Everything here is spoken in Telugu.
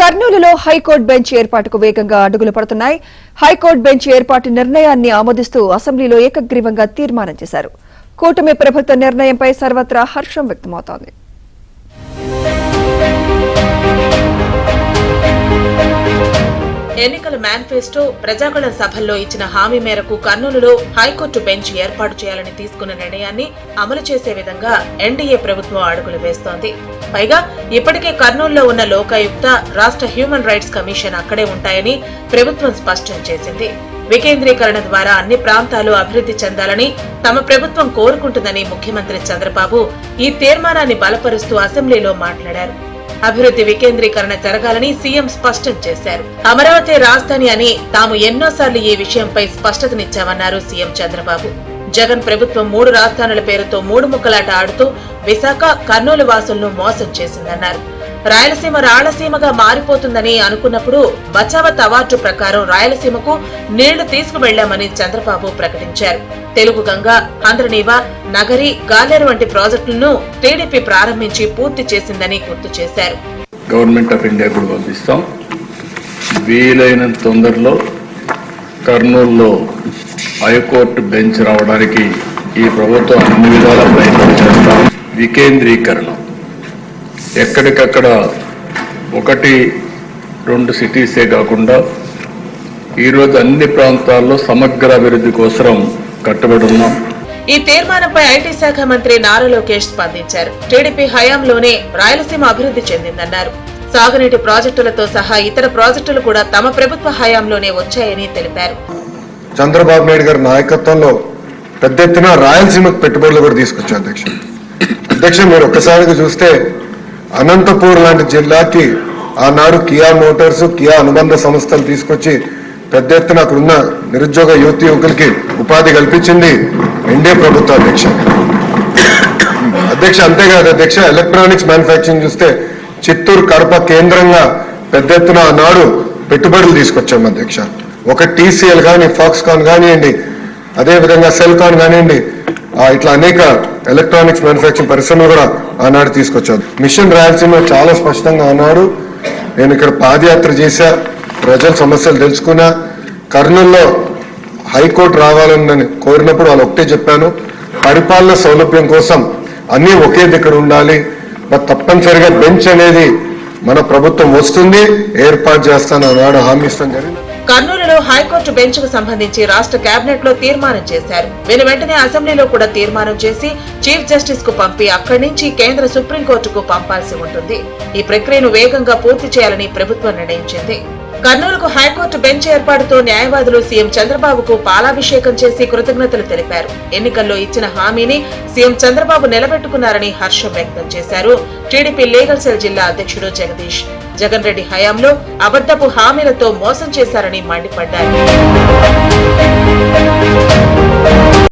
కర్నూలులో హైకోర్టు బెంచ్ ఏర్పాటుకు వేగంగా అడుగులు పడుతున్నాయి. హైకోర్టు బెంచ్ ఏర్పాటు నిర్ణయాన్ని ఆమోదిస్తూ అసెంబ్లీలో ఏకగ్రీవంగా తీర్మానం చేశారు. కూటమి ప్రభుత్వ నిర్ణయంపై సర్వత్రా హర్షం వ్యక్తమవుతోంది. ఎన్నికల మేనిఫెస్టో ప్రజాగళం సభల్లో ఇచ్చిన హామీ మేరకు కర్నూలులో హైకోర్టు బెంచ్ ఏర్పాటు చేయాలని తీసుకున్న నిర్ణయాన్ని అమలు చేసే విధంగా ఎన్డీఏ ప్రభుత్వం అడుగులు వేస్తోంది. పైగా ఇప్పటికే కర్నూలులో ఉన్న లోకాయుక్త, రాష్ట్ర హ్యూమన్ రైట్స్ కమిషన్ అక్కడే ఉంటాయని ప్రభుత్వం స్పష్టం చేసింది. వికేంద్రీకరణ ద్వారా అన్ని ప్రాంతాలు అభివృద్ధి చెందాలని తమ ప్రభుత్వం కోరుకుంటుందని ముఖ్యమంత్రి చంద్రబాబు ఈ తీర్మానాన్ని బలపరుస్తూ అసెంబ్లీలో మాట్లాడారు. అభివృద్ధి వికేంద్రీకరణ జరగాలని సీఎం స్పష్టం చేశారు. అమరావతి రాజధాని అని తాము ఎన్నోసార్లు ఈ విషయంపై స్పష్టతనిచ్చామన్నారు సీఎం చంద్రబాబు. జగన్ ప్రభుత్వం 3 రాజధానుల పేరుతో 3 ముక్కలాట ఆడుతూ విశాఖ, కర్నూలు వాసులను మోసం చేసిందన్నారు. రాయలసీమ రాళ్లసీమగా మారిపోతుందని అనుకున్నప్పుడు బచావత్ అవార్డు ప్రకారం రాయలసీమకు నీళ్లు తీసుకువెళ్లామని చంద్రబాబు ప్రకటించారు. తెలుగు గంగ, ఆంధ్రనీవా, నగరి, గాలేరు వంటి ప్రాజెక్టులను టీడీపీ ప్రారంభించి పూర్తి చేసిందని గుర్తు చేశారు. గవర్నమెంట్ ఆఫ్ ఇండియా కూడా పంపిస్తాం. వీలైనంత తొందరలో కర్నూలులో హైకోర్టు బెంచ్ రావడానికి ఈ ప్రభుత్వం అన్ని విధాల ప్రయత్నం చేస్తాం. వికేంద్రీకరణ ఎక్కడికక్కడ 1-2 సిటీసే కాకుండా ఈరోజు అన్ని ప్రాంతాల్లో సమగ్ర అభివృద్ధి కోసం కట్టుబడి ఉన్నాం. ఈ తీర్మానంపై ఐటీ శాఖ మంత్రి నారా లోకేష్ స్పందించారు. టీడీపీ హయాంలోనే రాయలసీమ అభివృద్ధి చెందిందన్నారు. సాగునీటి ప్రాజెక్టులతో సహా ఇతర ప్రాజెక్టులు కూడా తమ ప్రభుత్వ హయాంలోనే వచ్చాయని తెలిపారు. చంద్రబాబు నాయుడు గారి నాయకత్వంలో పెద్ద ఎత్తున రాయలసీమకు పెట్టుబడులు కూడా తీసుకొచ్చారు. అధ్యక్ష మీరు ఒక్కసారిగా చూస్తే అనంతపూర్ లాంటి జిల్లాకి ఆనాడు కియా మోటార్స్, కియా అనుబంధ సంస్థలు తీసుకొచ్చి పెద్ద ఎత్తున అక్కడున్న నిరుద్యోగ యువకులకి ఉపాధి కల్పించింది ఎన్డీఏ ప్రభుత్వం. అధ్యక్ష అంతేకాదు అధ్యక్ష, ఎలక్ట్రానిక్స్ మ్యానుఫ్యాక్చరింగ్ చూస్తే చిత్తూరు, కడప కేంద్రంగా పెద్ద ఎత్తున ఆనాడు పెట్టుబడులు తీసుకొచ్చాం అధ్యక్ష. ఒక టీసీఎల్ కానీ, ఫాక్స్కాన్ కానివ్వండి, అదేవిధంగా సెల్కాన్ కానివ్వండి, ఇట్లా అనేక ఎలక్ట్రానిక్స్ మ్యానుఫ్యాక్చరింగ్ పరిశ్రమలు కూడా ఆనాడు తీసుకొచ్చారు. మిషన్ రాయలసీమ చాలా స్పష్టంగా ఆనాడు నేను ఇక్కడ పాదయాత్ర చేశా, ప్రజల సమస్యలు తెలుసుకున్నా. కర్నూలులో హైకోర్టు రావాలని నేను కోరినప్పుడు వాళ్ళు ఒకటే చెప్పాను, పరిపాలన సౌలభ్యం కోసం అన్నీ ఒకే దగ్గర ఉండాలి, తప్పనిసరిగా బెంచ్ అనేది మన ప్రభుత్వం వస్తుంది, ఏర్పాటు చేస్తాను ఆనాడు హామీ ఇస్తాను జరిగింది. కర్నూలులో హైకోర్టు బెంచ్ కు సంబంధించి రాష్ట్ర కేబినెట్ లో తీర్మానం చేశారు. వెంటనే అసెంబ్లీలో కూడా తీర్మానం చేసి చీఫ్ జస్టిస్ కు పంపి అక్కడి నుంచి కేంద్ర సుప్రీంకోర్టుకు పంపాల్సి ఉంటుంది. ఈ ప్రక్రియను వేగంగా పూర్తి చేయాలని ప్రభుత్వం నిర్ణయించింది. కర్నూలుకు హైకోర్టు బెంచ్ ఏర్పాటుతో న్యాయవాదులు సీఎం చంద్రబాబుకు పాలాభిషేకం చేసి కృతజ్ఞతలు తెలిపారు. ఎన్నికల్లో ఇచ్చిన హామీని సీఎం చంద్రబాబు నిలబెట్టుకున్నారని హర్షం వ్యక్తం చేశారు. టీడీపీ లీగల్ సెల్ జిల్లా అధ్యక్షుడు జగదీష్. జగన్ రెడ్డి హయాంలో అబద్ధపు హామీలతో మోసం చేశారని మండిపడ్డారు.